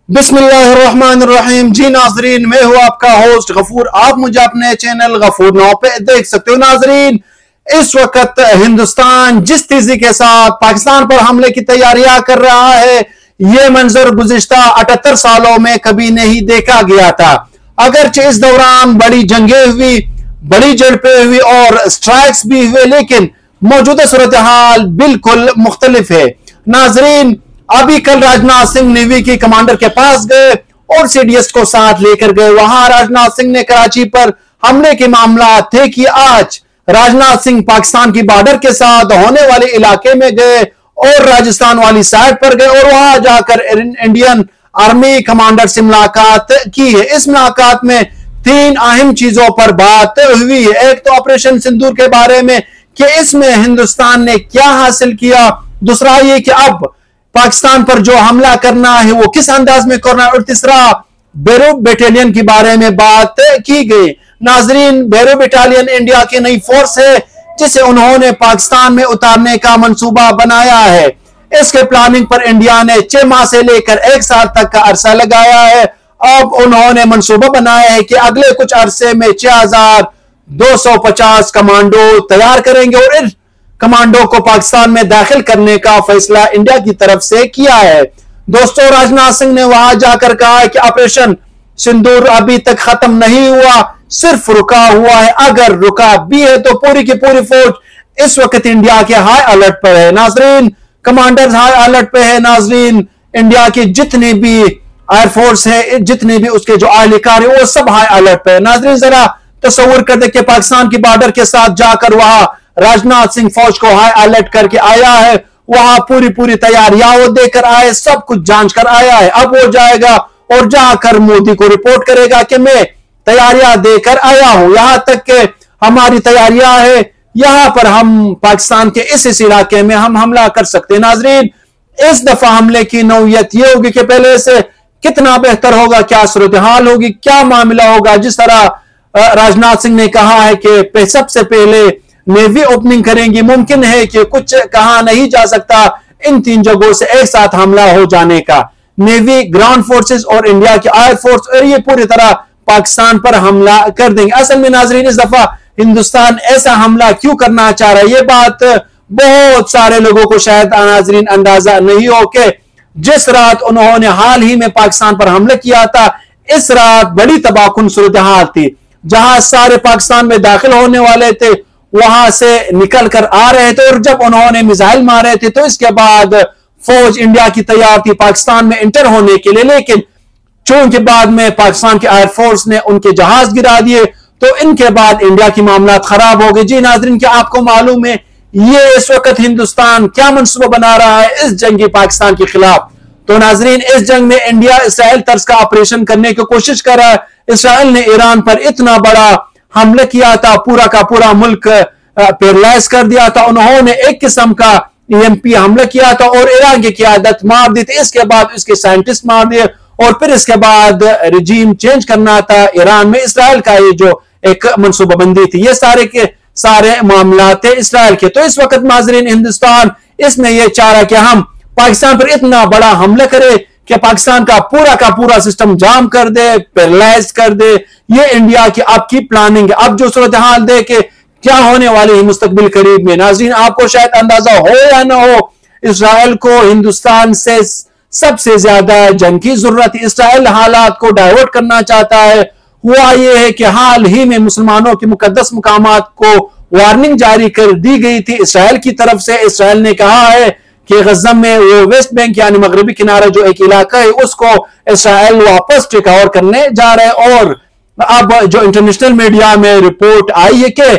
बिस्मिल्लाहिर्रहमानिर्रहीम। जी नाजरीन, मैं हूं आपका होस्ट गफूर। आप मुझे अपने चैनल गफूर नाउ पे देख सकते हो। नाजरीन, इस वक्त हिंदुस्तान जिस तेजी के साथ पाकिस्तान पर हमले की तैयारियां कर रहा है, यह मंजर गुज़िश्ता 78 सालों में कभी नहीं देखा गया था। अगरचे इस दौरान बड़ी जंगें हुई, बड़ी झड़पें हुई और स्ट्राइक्स भी हुए, लेकिन मौजूदा सूरत हाल बिल्कुल मुख्तलिफ है। नाजरीन, अभी कल राजनाथ सिंह नेवी के कमांडर के पास गए और सीडीएस को साथ लेकर गए। वहां राजनाथ सिंह ने कराची पर हमले के मामला थे कि आज राजनाथ सिंह पाकिस्तान की बॉर्डर के साथ होने वाले इलाके में गए और राजस्थान वाली साइड पर गए और वहां जाकर इंडियन आर्मी कमांडर से मुलाकात की है। इस मुलाकात में 3 अहम चीजों पर बात हुई है। एक तो ऑपरेशन सिंदूर के बारे में कि इसमें हिंदुस्तान ने क्या हासिल किया, दूसरा ये कि अब पाकिस्तान पर जो हमला करना है वो किस अंदाज में करना है, और तीसरा बैरूक बटालियन के बारे में बात की गई। नाजरीन, बैरूक बटालियन इंडिया की नई फोर्स है जिसे उन्होंने पाकिस्तान में उतारने का मंसूबा बनाया है। इसके प्लानिंग पर इंडिया ने 6 माह से लेकर 1 साल तक का अरसा लगाया है। अब उन्होंने मंसूबा बनाया है कि अगले कुछ अरसे में 6250 कमांडो तैयार करेंगे और इन कमांडो को पाकिस्तान में दाखिल करने का फैसला इंडिया की तरफ से किया है। दोस्तों, राजनाथ सिंह ने वहां जाकर कहा है कि ऑपरेशन सिंदूर अभी तक खत्म नहीं हुआ, सिर्फ रुका हुआ है। अगर रुका भी है तो पूरी की पूरी फौज इस वक्त इंडिया के हाई अलर्ट पर है। नाजरीन, कमांडर्स हाई अलर्ट पे है। नाजरीन, इंडिया के जितने भी एयरफोर्स है, जितने भी उसके जो एहलकार है, वो सब हाई अलर्ट पे है। नाजरीन, जरा तस्वुर कर दे कि पाकिस्तान की बॉर्डर के साथ जाकर वहां राजनाथ सिंह फौज को हाई अलर्ट करके आया है। वहां पूरी तैयारियां वो देकर आए, सब कुछ जांच कर आया है। अब वो जाएगा और जाकर मोदी को रिपोर्ट करेगा कि मैं तैयारियां देकर आया हूं, यहां तक कि हमारी तैयारियां है, यहां पर हम पाकिस्तान के इस इलाके में हम हमला कर सकते हैं। नाजरीन, इस दफा हमले की नौयत यह होगी कि पहले से कितना बेहतर होगा, क्या सूरत हाल होगी, क्या मामला होगा। जिस तरह राजनाथ सिंह ने कहा है कि सबसे पहले नेवी ओपनिंग करेंगी, मुमकिन है कि कुछ कहा नहीं जा सकता इन 3 जगहों से एक साथ हमला हो जाने का। नेवी, ग्राउंड फोर्सेस और इंडिया की एयर फोर्स, और ये पूरी तरह पाकिस्तान पर हमला कर देंगे। असल में नाजरीन, इस दफा हिंदुस्तान ऐसा हमला क्यों करना चाह रहा है, ये बात बहुत सारे लोगों को शायद नाजरीन अंदाजा नहीं हो कि जिस रात उन्होंने हाल ही में पाकिस्तान पर हमला किया था, इस रात बड़ी तबाहकुन सूरत हाल थी। जहां सारे पाकिस्तान में दाखिल होने वाले थे वहां से निकल कर आ रहे थे, और जब उन्होंने मिसाइल मारे थे तो इसके बाद फौज इंडिया की तैयार थी पाकिस्तान में इंटर होने के लिए, लेकिन चूंकि बाद में पाकिस्तान की एयरफोर्स ने उनके जहाज गिरा दिए तो इनके बाद इंडिया की मामला खराब हो गए। जी नाजरीन, क्या आपको मालूम है ये इस वक्त हिंदुस्तान क्या मंसूबा बना रहा है इस जंगी पाकिस्तान के खिलाफ? तो नाजरीन, इस जंग में इंडिया इसराइल तर्ज का ऑपरेशन करने की कोशिश कर रहा है। इसराइल ने ईरान पर इतना बड़ा हमला किया था, पूरा का पूरा मुल्क पैरालाइज कर दिया था। उन्होंने एक किस्म का ईएमपी हमला किया था और ईरान की क़यादत मार दी थी। इसके बाद इसके साइंटिस्ट मार दिए और फिर इसके बाद रिजीम चेंज करना था ईरान में। इसराइल का ये जो एक मनसूबाबंदी थी, ये सारे के सारे मामला थे इसराइल के। तो इस वक्त नाज़रीन, हिंदुस्तान इसमें यह चाह रहा कि हम पाकिस्तान पर इतना बड़ा हमला करें कि पाकिस्तान का पूरा सिस्टम जाम कर दे, पैरालाइज कर दे। ये इंडिया की आपकी प्लानिंग है। अब जो सूरत हाल दे के क्या होने वाली है मुस्तकबिल करीब में, नाज़रीन आपको शायद अंदाजा हो या ना हो, इसराइल को हिंदुस्तान से सबसे ज्यादा जंग की जरूरत है। इसराइल हालात को डाइवर्ट करना चाहता है। हुआ यह है कि हाल ही में मुसलमानों के मुकद्दस मुकामात को वार्निंग जारी कर दी गई थी इसराइल की तरफ से। इसराइल ने कहा है कि गज़ा में वो वेस्ट बैंक यानी मगरबी किनारा जो एक इलाका है उसको इसराइल वापस टेक ओवर करने जा रहे हैं। और अब जो इंटरनेशनल मीडिया में रिपोर्ट आई है कि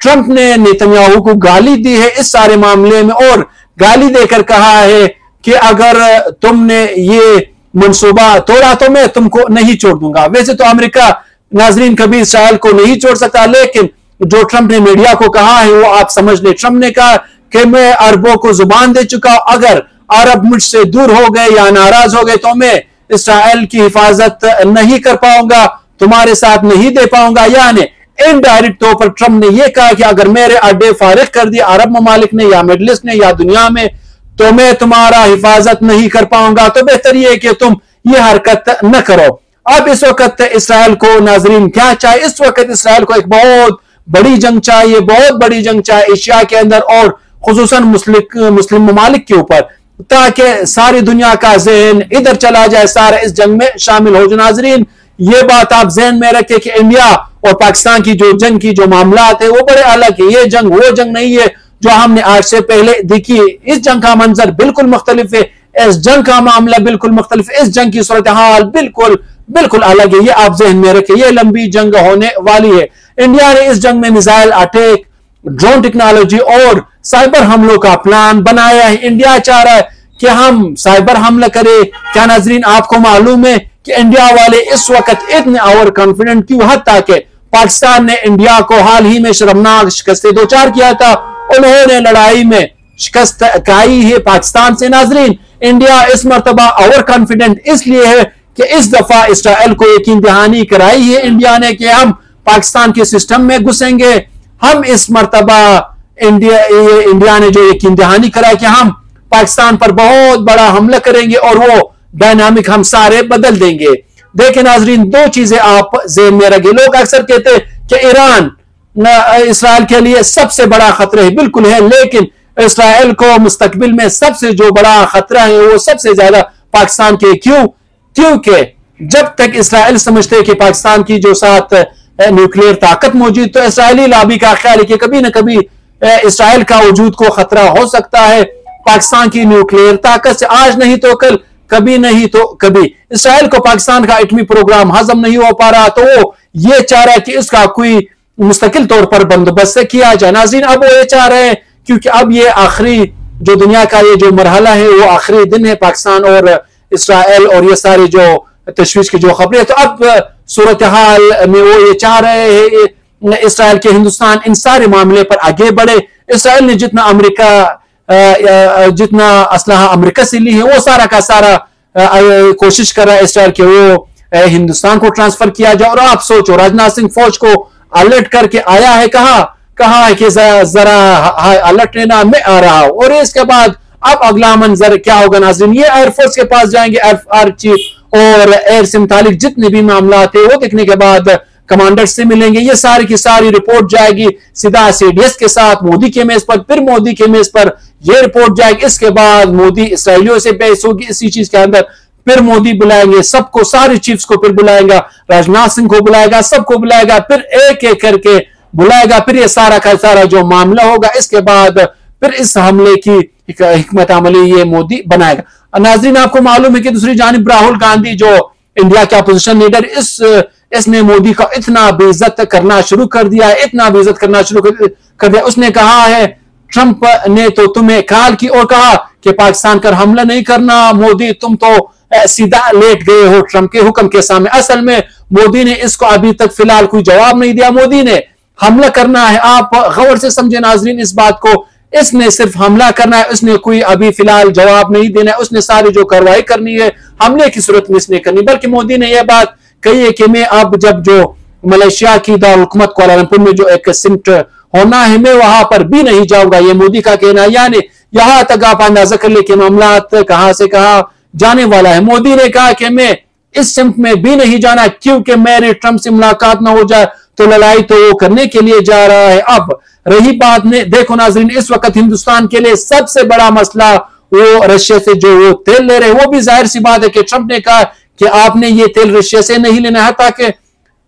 ट्रंप ने नेतन्याहू को गाली दी है इस सारे मामले में, और गाली देकर कहा है कि अगर तुमने ये मंसूबा तोड़ा तो मैं तुमको नहीं छोड़ दूंगा। वैसे तो अमेरिका नाजरीन कभी इसराइल को नहीं छोड़ सकता, लेकिन जो ट्रंप ने मीडिया को कहा है वो आप समझ ले। ट्रंप ने कहा कि मैं अरबों को जुबान दे चुका हूं, अगर अरब मुझसे दूर हो गए या नाराज हो गए तो मैं इसराइल की हिफाजत नहीं कर पाऊंगा, तुम्हारे साथ नहीं दे पाऊंगा। यानी इनडायरेक्ट तौर पर ट्रंप ने यह कहा कि अगर मेरे अड्डे फारिग कर दिए अरब ममालिक ने या मिडल ईस्ट ने या दुनिया में, तो मैं तुम्हारा हिफाजत नहीं कर पाऊंगा। तो बेहतर यह है कि तुम ये हरकत न करो। अब इस वक्त इसराइल को नाजरीन क्या चाहिए? इस वक्त इसराइल को एक बहुत बड़ी जंग चाहिए, बहुत बड़ी जंग चाहिए एशिया के अंदर और खुसूसन मुस्लिम ममालिक के ऊपर, ताकि सारी दुनिया का जहन इधर चला जाए, सारा इस जंग में शामिल हो जाए। नाजरीन ये बात आप जहन में रखें कि इंडिया और पाकिस्तान की जो जंग की जो मामलात है वो बड़े अलग है। ये जंग वो जंग नहीं है जो हमने आज से पहले देखी है। इस जंग का मंजर बिल्कुल मुख्तलिफ है, इस जंग का मामला बिल्कुल मुख्तलिफ है, इस जंग की सूरत हाल बिल्कुल बिल्कुल अलग है। ये आप जहन में रखें, ये लंबी जंग होने वाली है। इंडिया ने इस जंग में मिसाइल अटैक, ड्रोन टेक्नोलॉजी और साइबर हमलों का प्लान बनाया है। इंडिया चाह रहा है कि हम साइबर हमला करें। क्या नाजरीन आपको मालूम है कि इंडिया वाले इस वक्त इतने ओवर कॉन्फिडेंट क्यों? हत्ता कि पाकिस्तान ने इंडिया को हाल ही में शर्मनाक शिकस्त दो चार किया था, उन्होंने लड़ाई में शिकस्त खाई है पाकिस्तान से। नाजरीन इंडिया इस मरतबा ओवर कॉन्फिडेंट इसलिए है कि इस दफा इसराइल को यकीन दहानी कराई है इंडिया ने कि हम पाकिस्तान के सिस्टम में घुसेंगे। हम इस मरतबा इंडिया ने जो यकीन दहानी कराई कि हम पाकिस्तान पर बहुत बड़ा हमला करेंगे और वो डायनामिक हम सारे बदल देंगे। देखिए नाजरीन दो चीजें आप ज़हन में रखिए। लोग अक्सर कहते हैं कि ईरान इसराइल के लिए सबसे बड़ा खतरा है, बिल्कुल है, लेकिन इसराइल को मुस्तकबिल में सबसे जो बड़ा खतरा है वो सबसे ज्यादा पाकिस्तान के। क्यों? क्योंकि जब तक इसराइल समझते हैं कि पाकिस्तान की जो साथ न्यूक्लियर ताकत मौजूद, तो इसराइली लॉबी का ख्याल है कि कभी ना कभी इसराइल का वजूद को खतरा हो सकता है पाकिस्तान की न्यूक्लियर ताकत से। आज नहीं तो कल, कभी नहीं तो कभी। इसराइल को पाकिस्तान का एटमी प्रोग्राम हजम नहीं हो पा रहा, तो वो ये चाह रहा है कि इसका कोई मुस्तकिल तौर पर बंदोबस्त किया जाए। नाज़रीन अब वो ये चाह रहे हैं क्योंकि अब ये आखिरी जो दुनिया का ये जो मरहला है वो आखिरी दिन है पाकिस्तान और इसराइल और ये सारे जो तशवीश की जो खबरें, तो अब सूरत हाल में वो ये चाह रहे हैं इसराइल के हिंदुस्तान इन सारे मामले पर आगे बढ़े। इसराइल ने जितना असलहा अमेरिका से ली है वो सारा का सारा कोशिश कर रहा है इसराइल के वो हिंदुस्तान को ट्रांसफर किया जाए। और आप सोचो राजनाथ सिंह फौज को अलर्ट करके आया है, कहा है कि जरा अलर्ट लेना, मैं आ रहा हूं। और इसके बाद अब अगला मंजर क्या होगा नाज़रीन? ये एयरफोर्स के पास जाएंगे, एयर चीफ और एयर से मुतालिक जितने भी मामला थे वो देखने के बाद कमांडर से मिलेंगे। ये सारी की सारी रिपोर्ट जाएगी सीधा सीडीएस के साथ मोदी के मेज पर, फिर मोदी के मेज पर ये रिपोर्ट जाएगी। इसके बाद मोदी इसराइलियों से बहस होगी इसी चीज के अंदर, फिर मोदी बुलाएंगे सबको, सारे चीफ्स को फिर बुलाएगा, राजनाथ सिंह को बुलाएगा, सबको बुलाएगा, फिर एक एक करके बुलाएगा, फिर ये सारा का सारा जो मामला होगा इसके बाद फिर इस हमले की हिकमत अमली ये मोदी बनाएगा। नाज़रीन आपको मालूम है कि दूसरी जानिब राहुल गांधी जो इंडिया के अपोजिशन लीडर, इसने मोदी का इतना बेइज्जत करना शुरू कर दिया है, इतना बेइज्जत करना शुरू कर दिया। उसने कहा है ट्रंप ने तो तुम्हें कॉल की और कहा कि पाकिस्तान पर हमला नहीं करना, मोदी तुम तो सीधा लेट गए हो ट्रंप के हुक्म के सामने। असल में मोदी ने इसको अभी तक फिलहाल कोई जवाब नहीं दिया। मोदी ने हमला करना है, आप गौर से समझे नाजरीन इस बात को, इसने सिर्फ हमला करना है, उसने कोई अभी फिलहाल जवाब नहीं देना है। उसने सारी जो कार्रवाई करनी है हमले की सूरत में इसने करनी। बल्कि मोदी ने यह बात कही है कि मैं अब जब जो मलेशिया की दारुलहुकूमत कुआलालंपुर में जो एक सिमट होना है मैं वहां पर भी नहीं जाऊंगा, ये मोदी का कहना है। यानी यहां तक आप अंदाजा कर ले कि मामला कहां से कहां जाने वाला है। मोदी ने कहा कि मैं इस सिमट में भी नहीं जाना क्योंकि मेरी ट्रंप से मुलाकात ना हो जाए तो लड़ाई तो वो करने के लिए जा रहा है। अब रही बात ने, देखो नाजरीन इस वक्त हिंदुस्तान के लिए सबसे बड़ा मसला वो रशिया से जो वो तेल ले रहे, वो भी जाहिर सी बात है कि ट्रंप ने कहा कि आपने ये तेल रशिया से नहीं लेना है, ताकि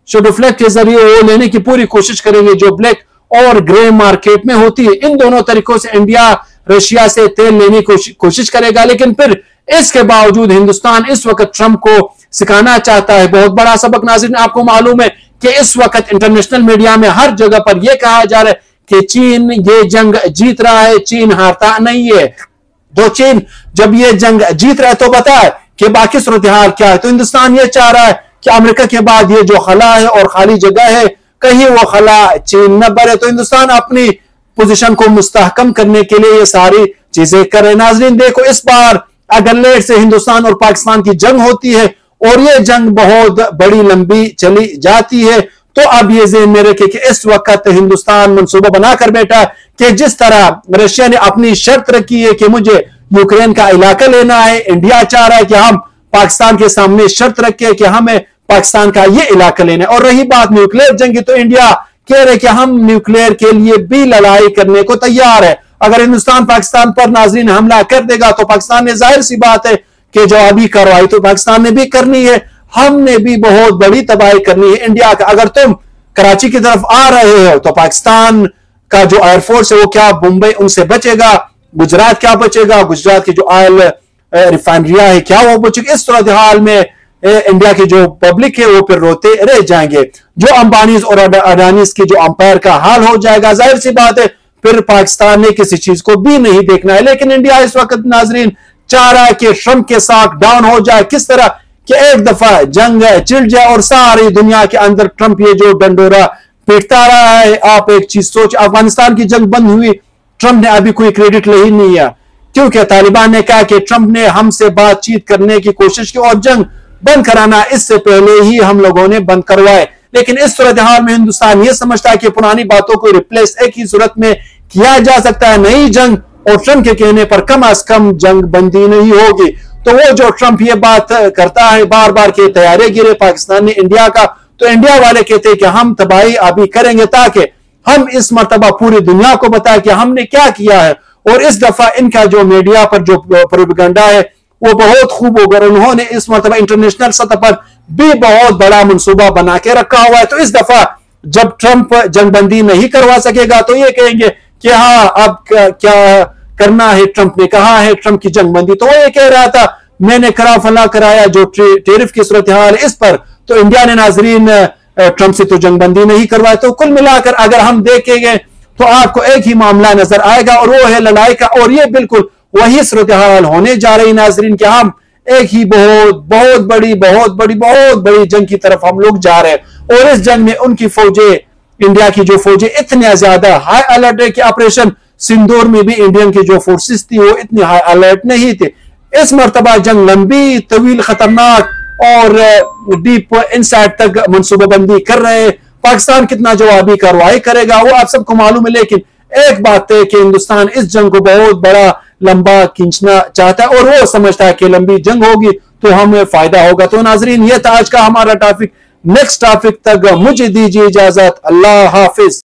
शोडोफ्लेक के जरिए वो लेने की पूरी कोशिश करेंगे जो ब्लैक और ग्रे मार्केट में होती है। इन दोनों तरीकों से इंडिया रशिया से तेल लेने की कोशिश करेगा। लेकिन फिर इसके बावजूद हिंदुस्तान इस वक्त ट्रंप को सिखाना चाहता है बहुत बड़ा सबक। नाज़रीन आपको मालूम है कि इस वक्त इंटरनेशनल मीडिया में हर जगह पर यह कहा जा रहा है कि चीन ये जंग जीत रहा है, चीन हारता नहीं है। तो चीन जब ये जंग जीत रहा है तो बता है कि बाकी सूरत हाल क्या है। तो हिंदुस्तान ये चाह रहा है कि अमेरिका के बाद ये जो खला है और खाली जगह है कहीं वो खला चीन न भरे। तो हिंदुस्तान अपनी पोजीशन को मुस्तहकम करने के लिए ये सारी चीजें कर रहे। नाजरीन देखो इस बार अगर लेट से हिंदुस्तान और पाकिस्तान की जंग होती है और ये जंग बहुत बड़ी लंबी चली जाती है तो अब ये ज़हन में रखे कि इस वक्त हिंदुस्तान मंसूबा बनाकर बैठा कि जिस तरह रशिया ने अपनी शर्त रखी है कि मुझे यूक्रेन का इलाका लेना है, इंडिया चाह रहा है कि हम पाकिस्तान के सामने शर्त रखे कि हमें पाकिस्तान का ये इलाका लेना है। और रही बात न्यूक्लियर जंग की, तो इंडिया कह रहे कि हम न्यूक्लियर के लिए भी लड़ाई करने को तैयार है। अगर हिंदुस्तान पाकिस्तान पर नाजरीन हमला कर देगा तो पाकिस्तान ने, जाहिर सी बात है कि जवाबी कार्रवाई तो पाकिस्तान ने भी करनी है, हमने भी बहुत बड़ी तबाही करनी है इंडिया का। अगर तुम कराची की तरफ आ रहे हो तो पाकिस्तान का जो एयरफोर्स है वो क्या मुंबई उनसे बचेगा, गुजरात क्या बचेगा, गुजरात की जो ऑयल रिफाइनरिया है क्या वो बचेगी। इस सूरत हाल में इंडिया की जो पब्लिक है वो फिर रोते रह जाएंगे। जो अंबानीज और अडानीज की जो अंपायर का हाल हो जाएगा, जाहिर सी बात है फिर पाकिस्तान ने किसी चीज को भी नहीं देखना है। लेकिन इंडिया इस वक्त नाजरीन चाह रहा है कि ट्रंप के साथ डाउन हो जाए, किस तरह कि एक दफा जंग चिढ़ जाए और सारी दुनिया के अंदर ट्रंप ये जो डंडोरा पीटता रहा है। आप एक चीज सोच, अफगानिस्तान की जंग बंद हुई, ट्रंप ने अभी कोई क्रेडिट ले ही नहीं किया, क्योंकि तालिबान ने कहा कि ट्रंप ने हमसे बातचीत करने की कोशिश की और जंग बंद कराना इससे पहले ही हम लोगों ने बंद करवाए। लेकिन इस सूरत हाल में हिंदुस्तान ये समझता है कि पुरानी बातों को रिप्लेस एक ही सूरत में किया जा सकता है, नई जंग, और ट्रंप के कहने पर कम अज कम जंग बंदी नहीं होगी। तो वो जो ट्रंप ये बात करता है बार बार के तैयारे गिरे पाकिस्तान ने इंडिया का, तो इंडिया वाले कहते हैं कि हम तबाही अभी करेंगे ताकि हम इस मर्तबा पूरी दुनिया को बताएं कि हमने क्या किया है। और इस दफा इनका जो मीडिया पर जो प्रोपेगेंडा है वो बहुत खूब होगा। उन्होंने इस मर्तबा इंटरनेशनल सतह पर भी बहुत बड़ा मंसूबा बना के रखा हुआ है। तो इस दफा जब ट्रंप जंगबंदी नहीं करवा सकेगा तो ये कहेंगे कि हाँ अब क्या करना है, ट्रंप ने कहा है ट्रंप की जंगबंदी। तो वो ये कह रहा था मैंने करा फला कराया जो टेरिफ की सूरत हाल इस पर, तो इंडिया ने नाजरीन ट्रंप से तो जंगबंदी नहीं करवाई। तो कुल मिलाकर अगर हम देखेंगे तो आपको एक ही मामला नजर आएगा और वो है लड़ाई का। और ये बिल्कुल वही सूरत हाल होने जा रही नाजरीन कि हम एक ही बहुत बड़ी जंग की तरफ हम लोग जा रहे हैं। और इस जंग में उनकी फौजें, इंडिया की जो फौजें इतनी ज्यादा हाई अलर्ट है कि ऑपरेशन सिंदूर में भी इंडियन की जो फोर्सेस थी वो इतनी हाई अलर्ट नहीं थे। इस मर्तबा जंग लंबी, तवील, खतरनाक और डीप इनसाइड तक मनसूबाबंदी कर रहे हैं। पाकिस्तान कितना जवाबी कार्रवाई करेगा वो आप सबको मालूम है, लेकिन एक बात है कि हिंदुस्तान इस जंग को बहुत बड़ा लंबा खींचना चाहता है और वो समझता है कि लंबी जंग होगी तो हमें फायदा होगा। तो नाजरीन ये था आज का हमारा टॉपिक। नेक्स्ट टॉपिक तक मुझे दीजिए इजाजत। अल्लाह हाफिज।